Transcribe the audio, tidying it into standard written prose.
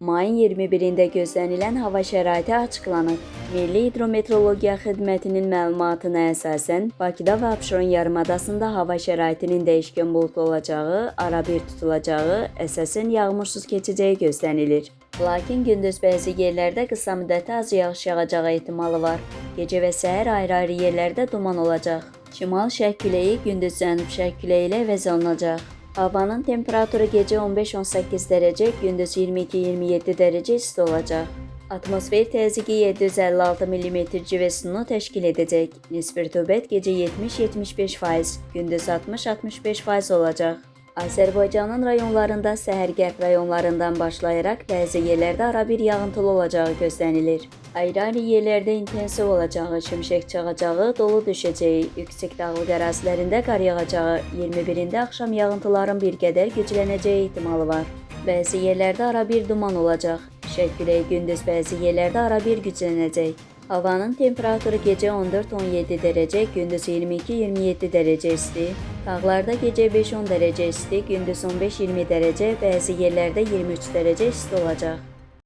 Mayın 21-də gözlənilən hava şəraiti açıqlanıb. Milli Hidrometeorologiya Xidmətinin məlumatına əsasən, Bakıda və Abşeron yarımadasında hava şəraitinin dəyişkən buludlu olacağı, arabir tutulacağı, əsasən yağmursuz keçəcəyi gözlənilir. Lakin gündüz bəzi yerlərdə qısa müddətli az yağış yağacağı ehtimalı var. Gecə və səhər ayrı-ayrı yerlərdə duman olacaq. Şimal-şərq küləyi gündüz cənub-şərq küləyi ilə əvəz olunacaq. Havanın temperaturu gecə 15-18 dərəcə, gündüz 22-27 dərəcə isti olacaq. Atmosfer təzyiqi 756 mm civə sütunu təşkil edəcək. Nisbi rütubət gecə 70-75%, gündüz 60-65% olacaq. Azərbaycanın rayonlarında səhər-qərb rayonlarından başlayaraq bəzi yerlərdə arabir yağıntılı olacağı gözlənilir. Ayrı-ayrı yerlərdə intensiv olacağı, şimşək çaxacağı, dolu düşəcəyi, yüksək dağlıq ərazilərində qar yağacağı, 21-də axşam yağıntıların bir qədər güclənəcəyi ehtimalı var. Bəzi yerlərdə arabir duman olacaq. Şərq küləyi gündüz bəzi yerlərdə arabir güclənəcək. Havanın temperaturu gecə 14-17 dərəcə, gündüz 22-27 dərəcə isti. Dağlarda gecə 5-10 dərəcə isti, gündüz 15-20 dərəcə, bəzi yerlərdə 23 dərəcə isti olacaq.